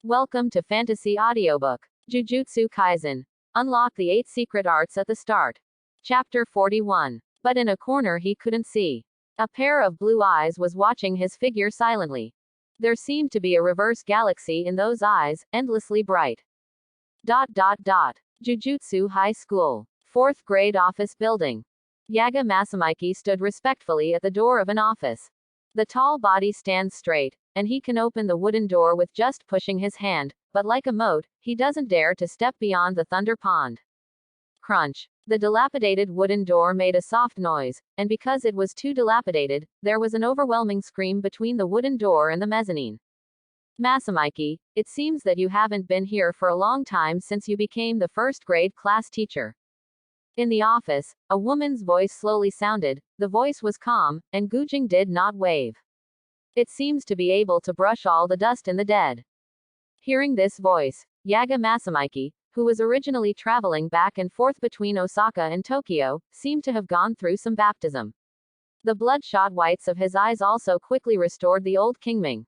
Welcome to Fantasy Audiobook. Jujutsu Kaisen. Unlock the 8 secret arts at the start. Chapter 41. But in a corner he couldn't see. A pair of blue eyes was watching his figure silently. There seemed to be a reverse galaxy in those eyes, endlessly bright. Jujutsu High School. 4th grade office building. Yaga Masamiki stood respectfully at the door of an office. The tall body stands straight, and he can open the wooden door with just pushing his hand, but like a moat, he doesn't dare to step beyond the thunder pond. Crunch. The dilapidated wooden door made a soft noise, and because it was too dilapidated, there was an overwhelming scream between the wooden door and the mezzanine. Masamiki, it seems that you haven't been here for a long time since you became the 1st grade class teacher. In the office, a woman's voice slowly sounded. The voice was calm, and Gujing did not wave. It seems to be able to brush all the dust in the dead. Hearing this voice, Yaga Masamiki, who was originally traveling back and forth between Osaka and Tokyo, seemed to have gone through some baptism. The bloodshot whites of his eyes also quickly restored the old Kingming.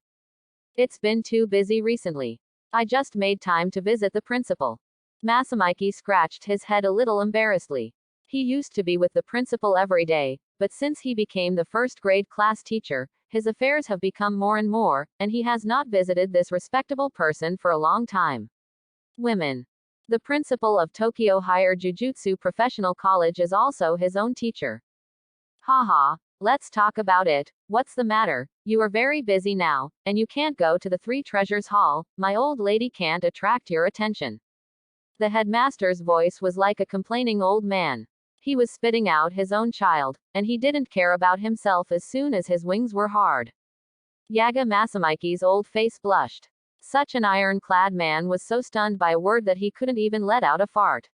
It's been too busy recently. I just made time to visit the principal. Masamiki scratched his head a little embarrassedly. He used to be with the principal every day, but since he became the 1st grade class teacher, his affairs have become more and more, and he has not visited this respectable person for a long time. Women. The principal of Tokyo Higher Jujutsu Professional College is also his own teacher. Haha, let's talk about it. What's the matter? You are very busy now, and you can't go to the Three Treasures Hall. My old lady can't attract your attention. The headmaster's voice was like a complaining old man. He was spitting out his own child, and he didn't care about himself as soon as his wings were hard. Yaga Masamiki's old face blushed. Such an iron-clad man was so stunned by a word that he couldn't even let out a fart.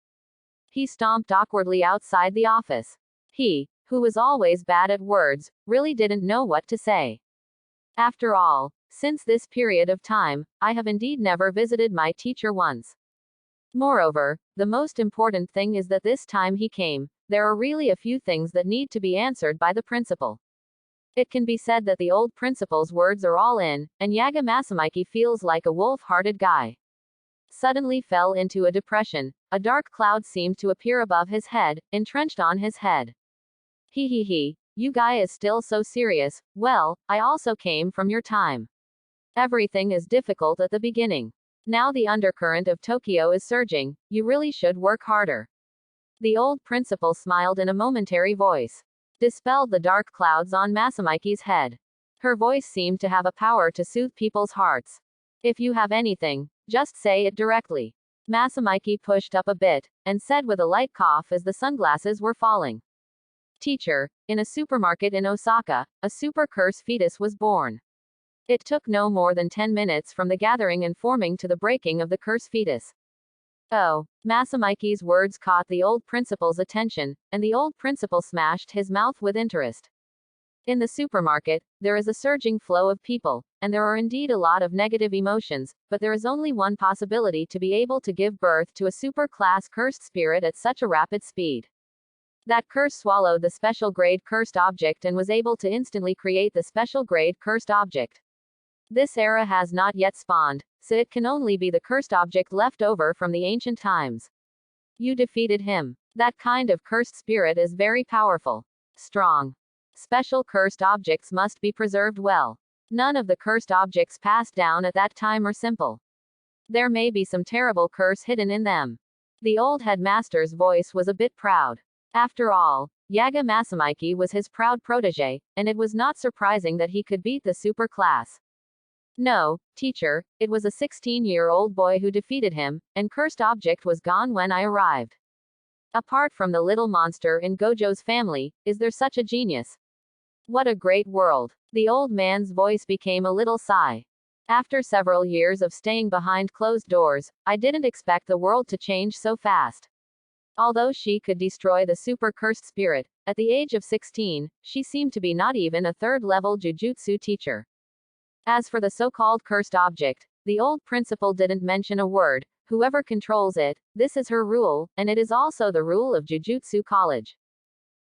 He stomped awkwardly outside the office. He, who was always bad at words, really didn't know what to say. After all, since this period of time, I have indeed never visited my teacher once. Moreover, the most important thing is that this time he came, there are really a few things that need to be answered by the principal. It can be said that the old principal's words are all in, and Yaga Masamiki feels like a wolf-hearted guy. Suddenly fell into a depression. A dark cloud seemed to appear above his head, entrenched on his head. You guy is still so serious. Well, I also came from your time. Everything is difficult at the beginning. Now the undercurrent of Tokyo is surging. You really should work harder. The old principal smiled in a momentary voice. Dispelled the dark clouds on Masamiki's head. Her voice seemed to have a power to soothe people's hearts. If you have anything, just say it directly. Masamiki pushed up a bit, and said with a light cough as the sunglasses were falling. Teacher, in a supermarket in Osaka, a super curse fetus was born. It took no more than 10 minutes from the gathering and forming to the breaking of the curse fetus. Oh, Masamiki's words caught the old principal's attention, and the old principal smashed his mouth with interest. In the supermarket, there is a surging flow of people, and there are indeed a lot of negative emotions, but there is only one possibility to be able to give birth to a super-class cursed spirit at such a rapid speed. That curse swallowed the special grade cursed object and was able to instantly create the special grade cursed object. This era has not yet spawned, so it can only be the cursed object left over from the ancient times. You defeated him. That kind of cursed spirit is very powerful. Strong. Special cursed objects must be preserved well. None of the cursed objects passed down at that time are simple. There may be some terrible curse hidden in them. The old headmaster's voice was a bit proud. After all, Yaga Masamiki was his proud protege, and it was not surprising that he could beat the super class. No, teacher, it was a 16-year-old boy who defeated him, and cursed object was gone when I arrived. Apart from the little monster in Gojo's family, is there such a genius? What a great world. The old man's voice became a little sigh. After several years of staying behind closed doors, I didn't expect the world to change so fast. Although she could destroy the super cursed spirit, at the age of 16, she seemed to be not even a 3rd-level jujutsu teacher. As for the so-called cursed object, the old principal didn't mention a word. Whoever controls it, this is her rule, and it is also the rule of Jujutsu College.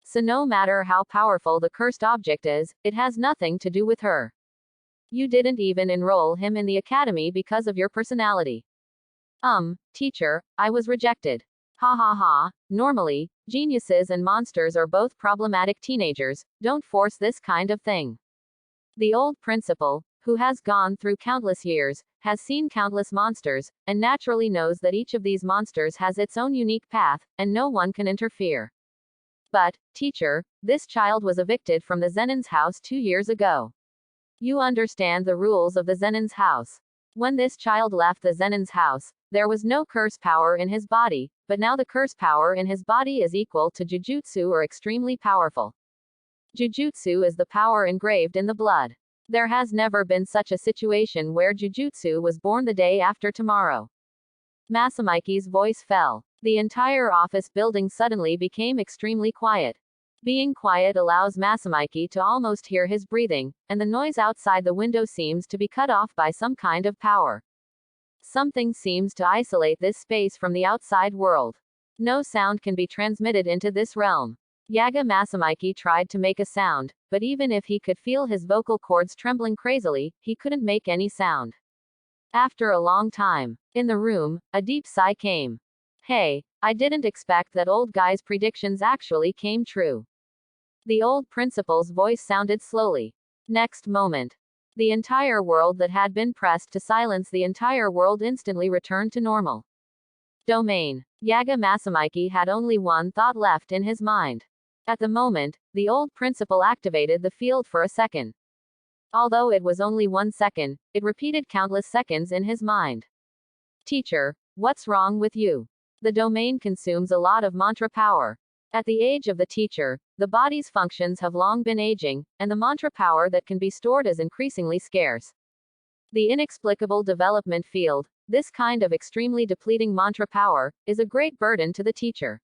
So no matter how powerful the cursed object is, it has nothing to do with her. You didn't even enroll him in the academy because of your personality. Teacher, I was rejected. Ha ha ha. Normally, geniuses and monsters are both problematic teenagers, don't force this kind of thing. The old principal, who has gone through countless years, has seen countless monsters, and naturally knows that each of these monsters has its own unique path, and no one can interfere. But, teacher, this child was evicted from the Zenin's house 2 years ago. You understand the rules of the Zenin's house. When this child left the Zenin's house, there was no curse power in his body, but now the curse power in his body is equal to Jujutsu or extremely powerful. Jujutsu is the power engraved in the blood. There has never been such a situation where Jujutsu was born the day after tomorrow. Masamiki's voice fell. The entire office building suddenly became extremely quiet. Being quiet allows Masamiki to almost hear his breathing, and the noise outside the window seems to be cut off by some kind of power. Something seems to isolate this space from the outside world. No sound can be transmitted into this realm. Yaga Masamiki tried to make a sound, but even if he could feel his vocal cords trembling crazily, he couldn't make any sound. After a long time, in the room, a deep sigh came. Hey, I didn't expect that old guy's predictions actually came true. The old principal's voice sounded slowly. Next moment, the entire world that had been pressed to silence the entire world instantly returned to normal. Domain. Yaga Masamiki had only one thought left in his mind. At the moment, the old principal activated the field for a second. Although it was only 1 second, it repeated countless seconds in his mind. Teacher, what's wrong with you? The domain consumes a lot of mantra power. At the age of the teacher, the body's functions have long been aging, and the mantra power that can be stored is increasingly scarce. The inexplicable development field, this kind of extremely depleting mantra power, is a great burden to the teacher.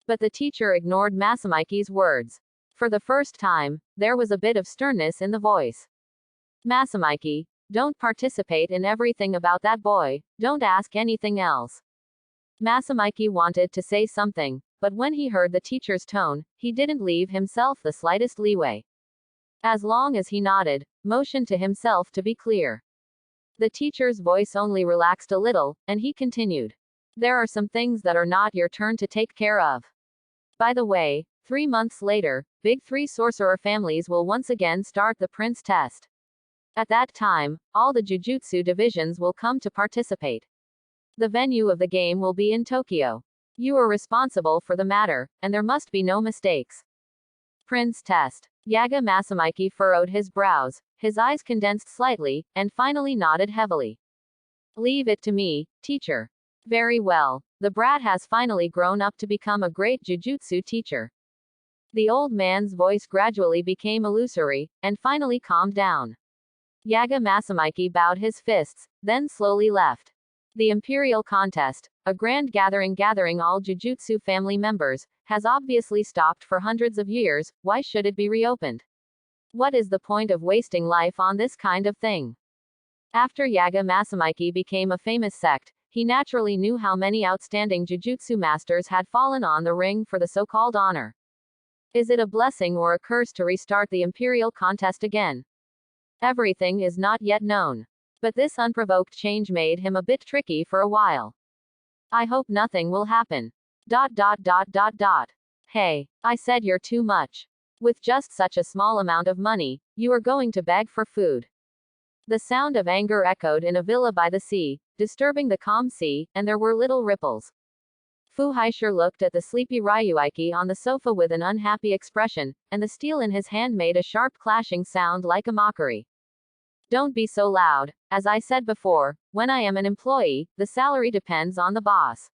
But the teacher ignored Masamiki's words. For the first time, there was a bit of sternness in the voice. Masamiki, don't participate in everything about that boy, don't ask anything else. Masamiki wanted to say something, but when he heard the teacher's tone, he didn't leave himself the slightest leeway. As long as he nodded, motioned to himself to be clear. The teacher's voice only relaxed a little, and he continued. There are some things that are not your turn to take care of. By the way, 3 months later, Big 3 sorcerer families will once again start the Prince test. At that time, all the Jujutsu divisions will come to participate. The venue of the game will be in Tokyo. You are responsible for the matter, and there must be no mistakes. Prince test. Yaga Masamiki furrowed his brows, his eyes condensed slightly, and finally nodded heavily. Leave it to me, teacher. Very well. The brat has finally grown up to become a great Jujutsu teacher. The old man's voice gradually became illusory, and finally calmed down. Yaga Masamiki bowed his fists, then slowly left. The Imperial Contest, a grand gathering all Jujutsu family members, has obviously stopped for hundreds of years. Why should it be reopened? What is the point of wasting life on this kind of thing? After Yaga Masamiki became a famous sect, he naturally knew how many outstanding Jujutsu masters had fallen on the ring for the so-called honor. Is it a blessing or a curse to restart the Imperial Contest again? Everything is not yet known. But this unprovoked change made him a bit tricky for a while. I hope nothing will happen. ... Hey, I said you're too much. With just such a small amount of money, you are going to beg for food. The sound of anger echoed in a villa by the sea, disturbing the calm sea, and there were little ripples. Fu Haishir looked at the sleepy Ryuiki on the sofa with an unhappy expression, and the steel in his hand made a sharp clashing sound like a mockery. Don't be so loud. As I said before, when I am an employee, the salary depends on the boss.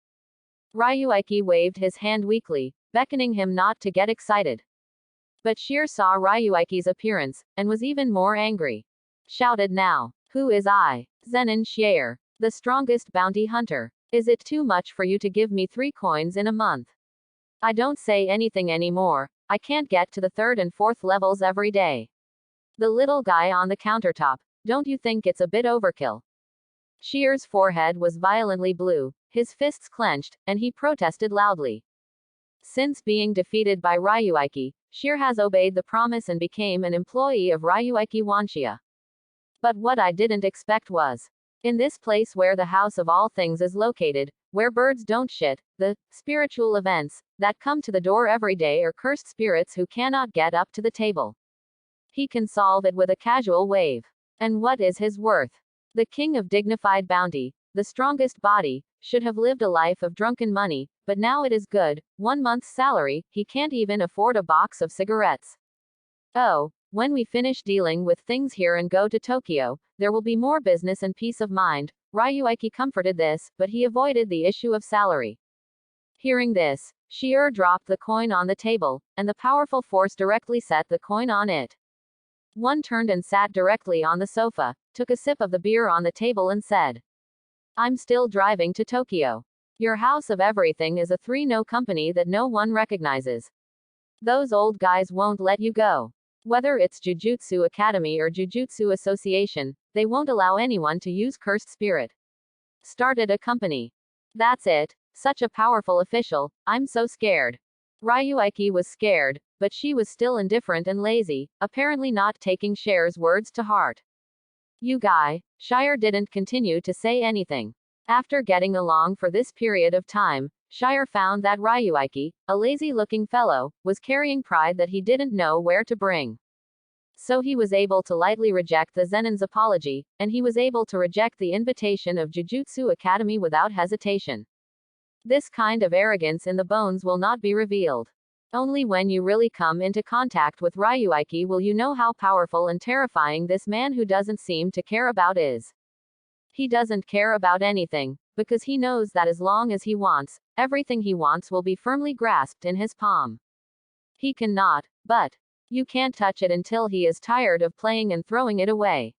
Ryuiki waved his hand weakly, beckoning him not to get excited. But Sheer saw Ryuiki's appearance, and was even more angry. Shouted now. Who is I? Zenin Shier, the strongest bounty hunter. Is it too much for you to give me 3 coins in a month? I don't say anything anymore. I can't get to the 3rd and 4th levels every day. The little guy on the countertop, don't you think it's a bit overkill? Sheer's forehead was violently blue, his fists clenched, and he protested loudly. Since being defeated by Ryuiki, Sheer has obeyed the promise and became an employee of Ryuiki Wanshia. But what I didn't expect was, in this place where the house of all things is located, where birds don't shit, the spiritual events that come to the door every day are cursed spirits who cannot get up to the table. He can solve it with a casual wave. And what is his worth? The king of dignified bounty, the strongest body, should have lived a life of drunken money, but now it is good, 1 month's salary, he can't even afford a box of cigarettes. Oh, when we finish dealing with things here and go to Tokyo, there will be more business and peace of mind. Ryuiki comforted this, but he avoided the issue of salary. Hearing this, Shier dropped the coin on the table, and the powerful force directly set the coin on it. One turned and sat directly on the sofa, took a sip of the beer on the table and said, I'm still driving to Tokyo. Your house of everything is a 3-no company that no one recognizes. Those old guys won't let you go. Whether it's Jujutsu Academy or Jujutsu Association, they won't allow anyone to use cursed spirit. Started a company. That's it. Such a powerful official, I'm so scared. Ryuiki was scared, but she was still indifferent and lazy, apparently not taking Cher's words to heart. You guy, Shire didn't continue to say anything. After getting along for this period of time, Shire found that Ryuiki, a lazy-looking fellow, was carrying pride that he didn't know where to bring. So he was able to lightly reject the Zenin's apology, and he was able to reject the invitation of Jujutsu Academy without hesitation. This kind of arrogance in the bones will not be revealed. Only when you really come into contact with Ryuiki will you know how powerful and terrifying this man who doesn't seem to care about is. He doesn't care about anything, because he knows that as long as he wants, everything he wants will be firmly grasped in his palm. He cannot, but you can't touch it until he is tired of playing and throwing it away.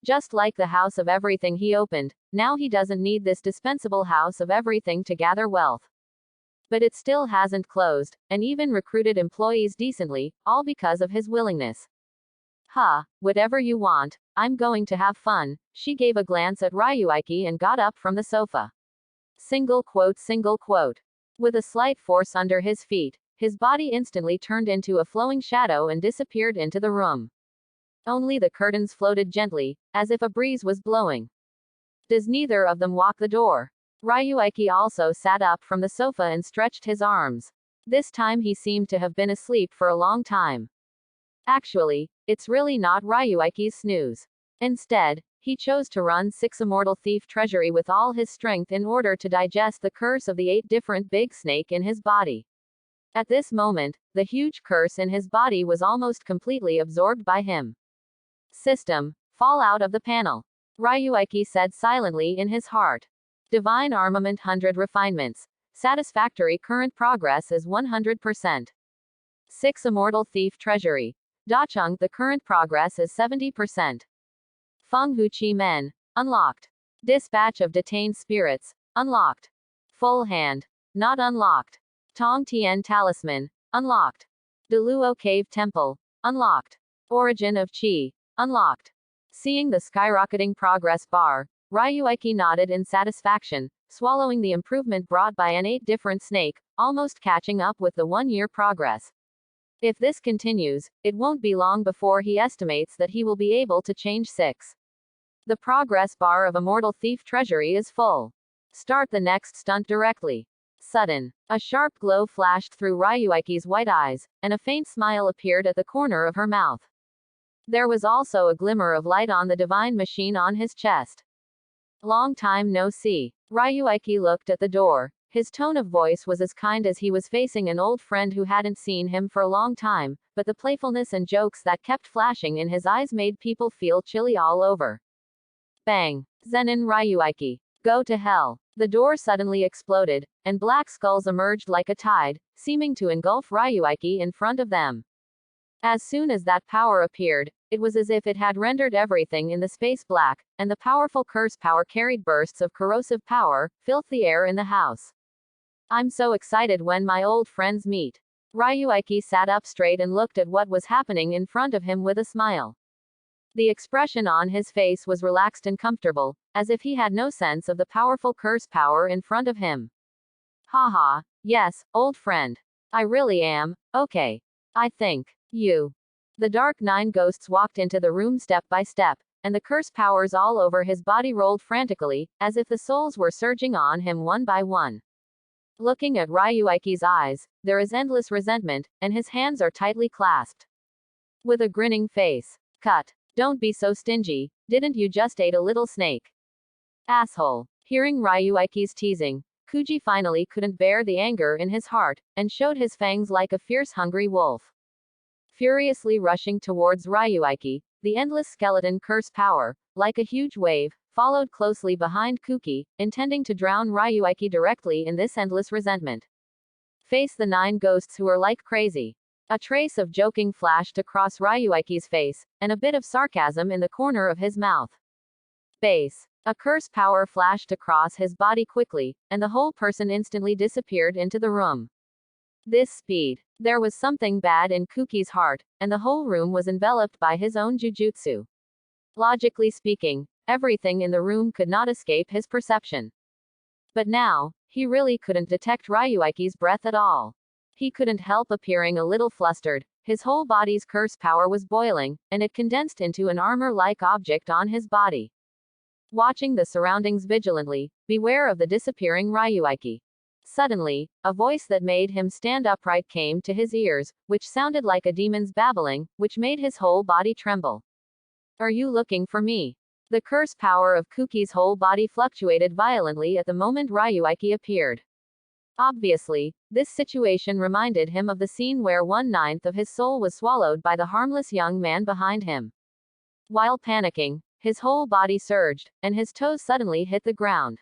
Just like the house of everything he opened, now he doesn't need this dispensable house of everything to gather wealth. But it still hasn't closed, and even recruited employees decently, all because of his willingness. Whatever you want, I'm going to have fun. She gave a glance at Ryuiki and got up from the sofa. Single quote. With a slight force under his feet, his body instantly turned into a flowing shadow and disappeared into the room. Only the curtains floated gently, as if a breeze was blowing. Does neither of them walk the door? Ryuiki also sat up from the sofa and stretched his arms. This time he seemed to have been asleep for a long time. Actually, it's really not Ryuiki's snooze. Instead, he chose to run 6 Immortal Thief Treasury with all his strength in order to digest the curse of the 8 different big snake in his body. At this moment, the huge curse in his body was almost completely absorbed by him. System, fall out of the panel. Ryuiki said silently in his heart. Divine Armament 100 refinements. Satisfactory current progress is 100%. 6 Immortal Thief Treasury. Dachung, the current progress is 70%. Feng Hu Chi Men, unlocked. Dispatch of detained spirits, unlocked. Full hand, not unlocked. Tong Tien Talisman, unlocked. Deluo Cave Temple, unlocked. Origin of Qi, unlocked. Seeing the skyrocketing progress bar, Ryuiki nodded in satisfaction, swallowing the improvement brought by an 8 different snake, almost catching up with the 1-year progress. If this continues, it won't be long before he estimates that he will be able to change 6. The progress bar of Immortal Thief Treasury is full. Start the next stunt directly. Sudden, a sharp glow flashed through Ryuiki's white eyes, and a faint smile appeared at the corner of her mouth. There was also a glimmer of light on the divine machine on his chest. Long time no see. Ryuiki looked at the door. His tone of voice was as kind as he was facing an old friend who hadn't seen him for a long time, but the playfulness and jokes that kept flashing in his eyes made people feel chilly all over. Bang! Zenin Ryuiki. Go to hell. The door suddenly exploded, and black skulls emerged like a tide, seeming to engulf Ryuiki in front of them. As soon as that power appeared, it was as if it had rendered everything in the space black, and the powerful curse power carried bursts of corrosive power, filled the air in the house. I'm so excited when my old friends meet. Ryuiki sat up straight and looked at what was happening in front of him with a smile. The expression on his face was relaxed and comfortable, as if he had no sense of the powerful curse power in front of him. Haha, yes, old friend. I really am, okay. I think. You. The Dark 9 ghosts walked into the room step by step, and the curse powers all over his body rolled frantically, as if the souls were surging on him one by one. Looking at Ryuiki's eyes, there is endless resentment, and his hands are tightly clasped. With a grinning face. Cut. Don't be so stingy, didn't you just eat a little snake? Asshole. Hearing Ryuiki's teasing, Kuji finally couldn't bear the anger in his heart, and showed his fangs like a fierce hungry wolf. Furiously rushing towards Ryuiki, the endless skeleton curse power, like a huge wave, followed closely behind Kuki, intending to drown Ryuiki directly in this endless resentment. Face the 9 ghosts who are like crazy. A trace of joking flashed across Ryuiki's face, and a bit of sarcasm in the corner of his mouth. Base. A curse power flashed across his body quickly, and the whole person instantly disappeared into the room. This speed. There was something bad in Kuki's heart, and the whole room was enveloped by his own jujutsu. Logically speaking, everything in the room could not escape his perception. But now, he really couldn't detect Ryuiki's breath at all. He couldn't help appearing a little flustered. His whole body's curse power was boiling, and it condensed into an armor-like object on his body. Watching the surroundings vigilantly, beware of the disappearing Ryuiki. Suddenly, a voice that made him stand upright came to his ears, which sounded like a demon's babbling, which made his whole body tremble. Are you looking for me? The curse power of Kuki's whole body fluctuated violently at the moment Ryuiki appeared. Obviously, this situation reminded him of the scene where 1/9 of his soul was swallowed by the harmless young man behind him. While panicking, his whole body surged, and his toes suddenly hit the ground.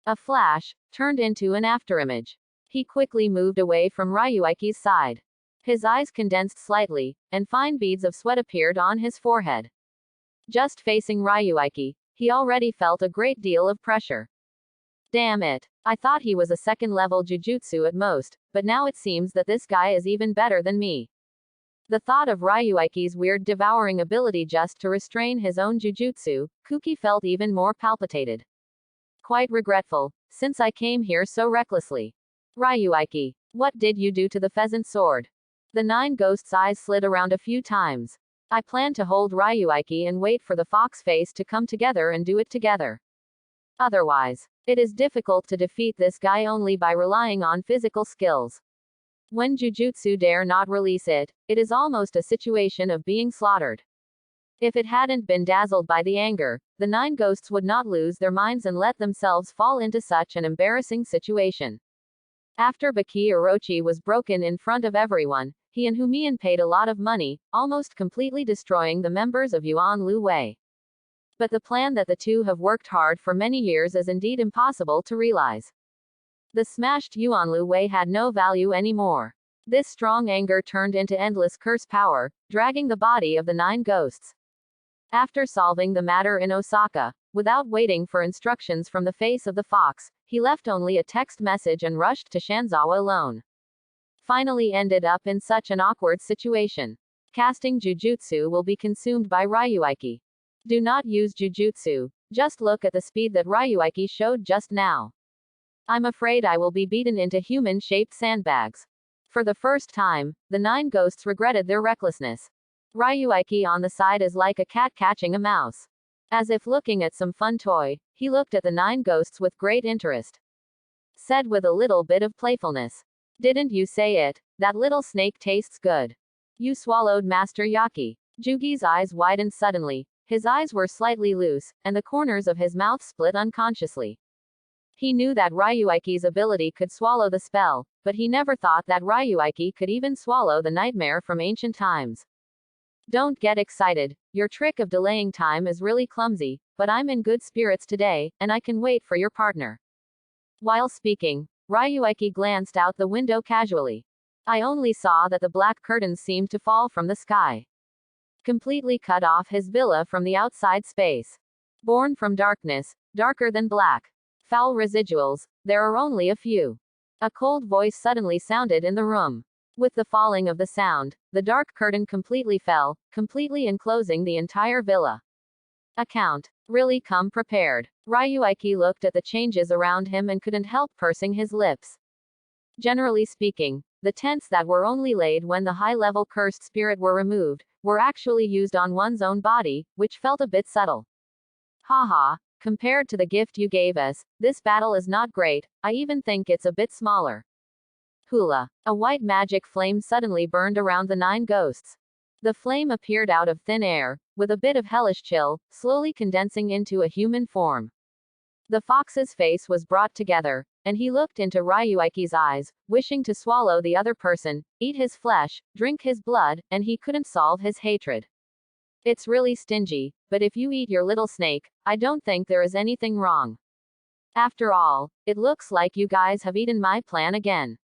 A flash turned into an afterimage. He quickly moved away from Ryuiki's side. His eyes condensed slightly, and fine beads of sweat appeared on his forehead. Just facing Ryuiki, he already felt a great deal of pressure. Damn it. I thought he was a second-level jujutsu at most, but now it seems that this guy is even better than me. The thought of Ryuiki's weird devouring ability just to restrain his own jujutsu, Kuki felt even more palpitated. Quite regretful, since I came here so recklessly. Ryuiki, what did you do to the pheasant sword? The 9 ghosts' eyes slid around a few times. I plan to hold Ryuiki and wait for the fox face to come together and do it together. Otherwise, it is difficult to defeat this guy only by relying on physical skills. When Jujutsu dare not release it, it is almost a situation of being slaughtered. If it hadn't been dazzled by the anger, the 9 ghosts would not lose their minds and let themselves fall into such an embarrassing situation. After Baki Orochi was broken in front of everyone, he and Humian paid a lot of money, almost completely destroying the members of Yuan Lu Wei. But the plan that the two have worked hard for many years is indeed impossible to realize. The smashed Yuan Lu Wei had no value anymore. This strong anger turned into endless curse power, dragging the body of the 9 ghosts. After solving the matter in Osaka, without waiting for instructions from the face of the fox, he left only a text message and rushed to Shanzawa alone. Finally ended up in such an awkward situation. Casting Jujutsu will be consumed by Ryuiki. Do not use Jujutsu, just look at the speed that Ryuiki showed just now. I'm afraid I will be beaten into human-shaped sandbags. For the first time, the 9 ghosts regretted their recklessness. Ryuiki on the side is like a cat catching a mouse. As if looking at some fun toy, he looked at the 9 ghosts with great interest. Said with a little bit of playfulness. Didn't you say it? That little snake tastes good. You swallowed Master Yaki. Jugi's eyes widened suddenly. His eyes were slightly loose, and the corners of his mouth split unconsciously. He knew that Ryuiki's ability could swallow the spell, but he never thought that Ryuiki could even swallow the nightmare from ancient times. Don't get excited, your trick of delaying time is really clumsy, but I'm in good spirits today, and I can wait for your partner. While speaking, Ryuiki glanced out the window casually. I only saw that the black curtains seemed to fall from the sky. Completely cut off his villa from the outside space. Born from darkness, darker than black. Foul residuals, there are only a few. A cold voice suddenly sounded in the room. With the falling of the sound, the dark curtain completely fell, completely enclosing the entire villa. Account. Really come prepared. Ryuiki looked at the changes around him and couldn't help pursing his lips. Generally speaking, the tents that were only laid when the high-level cursed spirit were removed, were actually used on one's own body, which felt a bit subtle. Haha, compared to the gift you gave us, this battle is not great, I even think it's a bit smaller. Hula. A white magic flame suddenly burned around the 9 ghosts. The flame appeared out of thin air, with a bit of hellish chill, slowly condensing into a human form. The fox's face was brought together, and he looked into Ryuiki's eyes, wishing to swallow the other person, eat his flesh, drink his blood, and he couldn't solve his hatred. It's really stingy, but if you eat your little snake, I don't think there is anything wrong. After all, it looks like you guys have eaten my plan again.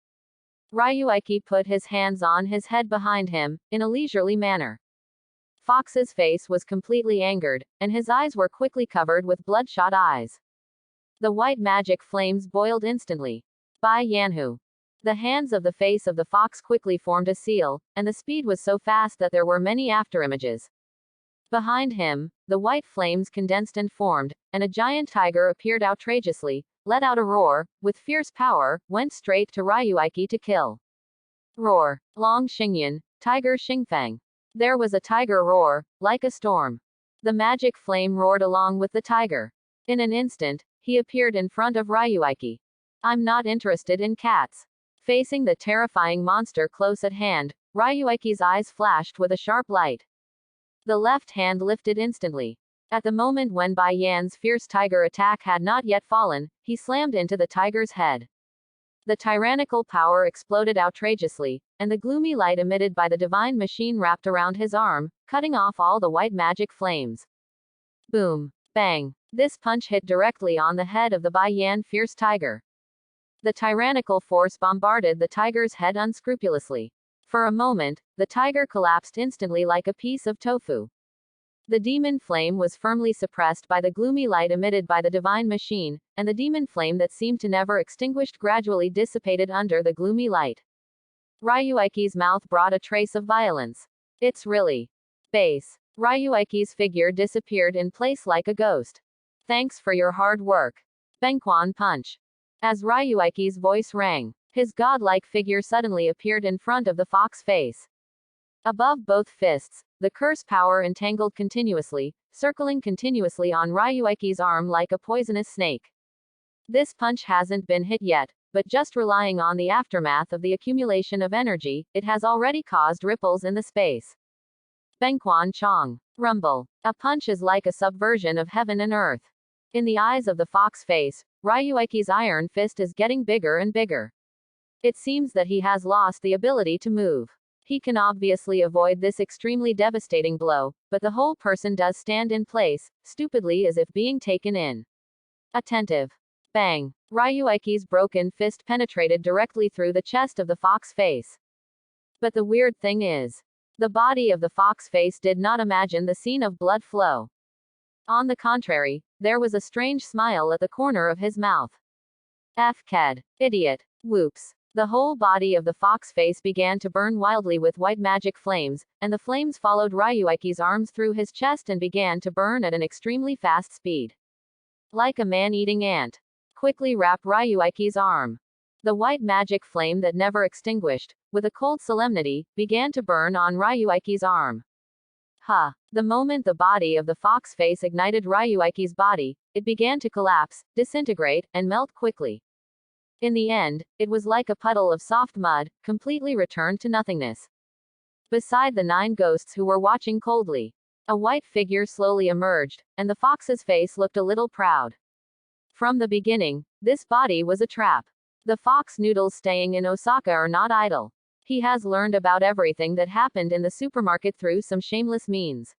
Ryuiki put his hands on his head behind him, in a leisurely manner. Fox's face was completely angered, and his eyes were quickly covered with bloodshot eyes. The white magic flames boiled instantly. Bai Yanhu. The hands of the face of the fox quickly formed a seal, and the speed was so fast that there were many afterimages. Behind him, the white flames condensed and formed, and a giant tiger appeared outrageously, let out a roar, with fierce power, went straight to Ryuiki to kill. Roar. Long Xingyan, Tiger Xingfang. There was a tiger roar, like a storm. The magic flame roared along with the tiger. In an instant, he appeared in front of Ryuiki. I'm not interested in cats. Facing the terrifying monster close at hand, Ryuiki's eyes flashed with a sharp light. The left hand lifted instantly. At the moment when Bai Yan's fierce tiger attack had not yet fallen, he slammed into the tiger's head. The tyrannical power exploded outrageously, and the gloomy light emitted by the divine machine wrapped around his arm, cutting off all the white magic flames. Boom. Bang. This punch hit directly on the head of the Bai Yan fierce tiger. The tyrannical force bombarded the tiger's head unscrupulously. For a moment, the tiger collapsed instantly like a piece of tofu. The demon flame was firmly suppressed by the gloomy light emitted by the divine machine, and the demon flame that seemed to never extinguished gradually dissipated under the gloomy light. Ryuiki's mouth brought a trace of violence. It's really base. Ryuiki's figure disappeared in place like a ghost. Thanks for your hard work. Benquan punch. As Ryuiki's voice rang, his godlike figure suddenly appeared in front of the fox face. Above both fists, the curse power entangled continuously, circling continuously on Ryuiki's arm like a poisonous snake. This punch hasn't been hit yet, but just relying on the aftermath of the accumulation of energy, it has already caused ripples in the space. Benquan Chong. Rumble. A punch is like a subversion of heaven and earth. In the eyes of the fox face, Ryuiki's iron fist is getting bigger and bigger. It seems that he has lost the ability to move. He can obviously avoid this extremely devastating blow, but the whole person does stand in place, stupidly as if being taken in. Attentive. Bang. Ryuiki's broken fist penetrated directly through the chest of the fox face. But the weird thing is, the body of the fox face did not imagine the scene of blood flow. On the contrary, there was a strange smile at the corner of his mouth. F-ked. Idiot. Whoops. The whole body of the fox face began to burn wildly with white magic flames, and the flames followed Ryuiki's arms through his chest and began to burn at an extremely fast speed. Like a man-eating ant. Quickly wrap Ryuiki's arm. The white magic flame that never extinguished, with a cold solemnity, began to burn on Ryuiki's arm. The moment the body of the fox face ignited Ryuiki's body, it began to collapse, disintegrate, and melt quickly. In the end, it was like a puddle of soft mud, completely returned to nothingness. Beside the 9 ghosts who were watching coldly, a white figure slowly emerged, and the fox's face looked a little proud. From the beginning, this body was a trap. The fox noodles staying in Osaka are not idle. He has learned about everything that happened in the supermarket through some shameless means.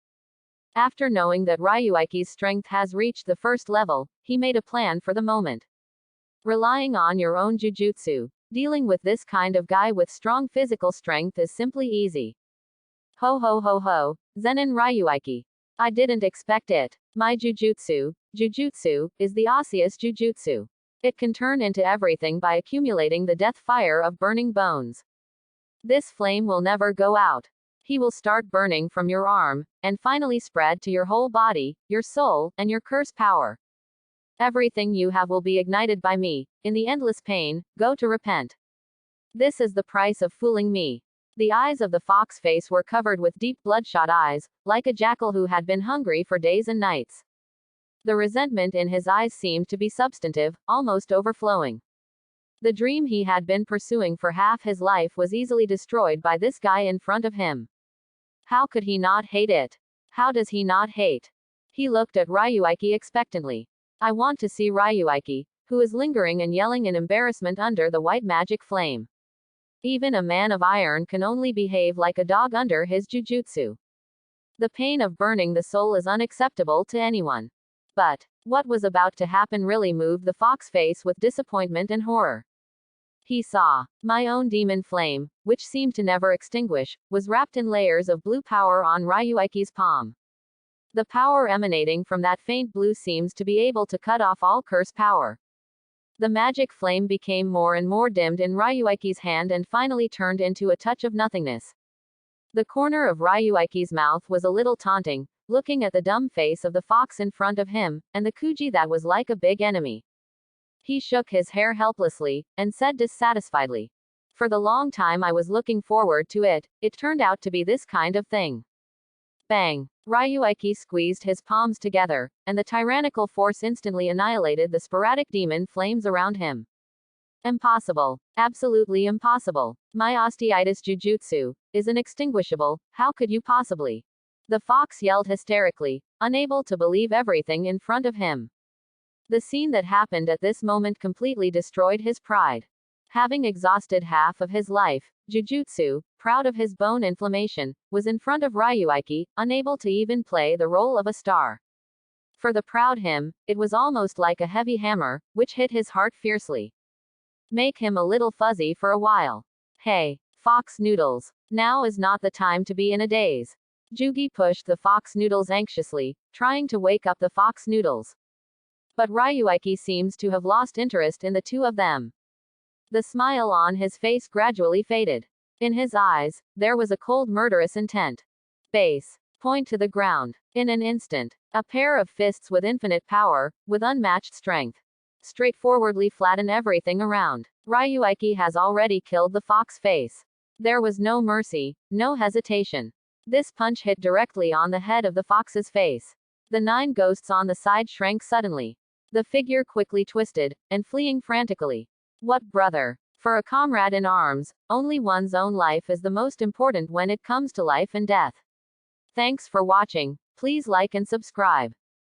After knowing that Ryuiki's strength has reached the first level, he made a plan for the moment. Relying on your own jujutsu, dealing with this kind of guy with strong physical strength is simply easy. Ho ho ho ho, Zenin Ryuiki. I didn't expect it. My jujutsu, is the osseous jujutsu. It can turn into everything by accumulating the death fire of burning bones. This flame will never go out. He will start burning from your arm, and finally spread to your whole body, your soul, and your curse power. Everything you have will be ignited by me, in the endless pain, go to repent. This is the price of fooling me. The eyes of the fox face were covered with deep bloodshot eyes, like a jackal who had been hungry for days and nights. The resentment in his eyes seemed to be substantive, almost overflowing. The dream he had been pursuing for half his life was easily destroyed by this guy in front of him. How could he not hate it? How does he not hate? He looked at Ryuiki expectantly. I want to see Ryuiki, who is lingering and yelling in embarrassment under the white magic flame. Even a man of iron can only behave like a dog under his jujutsu. The pain of burning the soul is unacceptable to anyone. But what was about to happen really moved the fox face with disappointment and horror. He saw my own demon flame, which seemed to never extinguish, was wrapped in layers of blue power on Ryuiki's palm. The power emanating from that faint blue seems to be able to cut off all curse power. The magic flame became more and more dimmed in Ryuiki's hand and finally turned into a touch of nothingness. The corner of Ryuiki's mouth was a little taunting, looking at the dumb face of the fox in front of him, and the Kuji that was like a big enemy. He shook his hair helplessly, and said dissatisfiedly, "For the long time I was looking forward to it, it turned out to be this kind of thing." Bang! Ryuiki squeezed his palms together, and the tyrannical force instantly annihilated the sporadic demon flames around him. Impossible. Absolutely impossible. My osteitis jujutsu is inextinguishable, how could you possibly? The fox yelled hysterically, unable to believe everything in front of him. The scene that happened at this moment completely destroyed his pride. Having exhausted half of his life, Jujutsu, proud of his bone inflammation, was in front of Ryuiki, unable to even play the role of a star. For the proud him, it was almost like a heavy hammer, which hit his heart fiercely. Make him a little fuzzy for a while. Hey, fox noodles. Now is not the time to be in a daze. Jugi pushed the fox noodles anxiously, trying to wake up the fox noodles. But Ryuiki seems to have lost interest in the two of them. The smile on his face gradually faded. In his eyes, there was a cold murderous intent. Base. Point to the ground. In an instant, a pair of fists with infinite power, with unmatched strength. Straightforwardly flatten everything around. Ryuiki has already killed the fox face. There was no mercy, no hesitation. This punch hit directly on the head of the fox's face. The 9 ghosts on the side shrank suddenly. The figure quickly twisted, and fleeing frantically. What brother? For a comrade in arms, only one's own life is the most important when it comes to life and death. Thanks for watching. Please like and subscribe.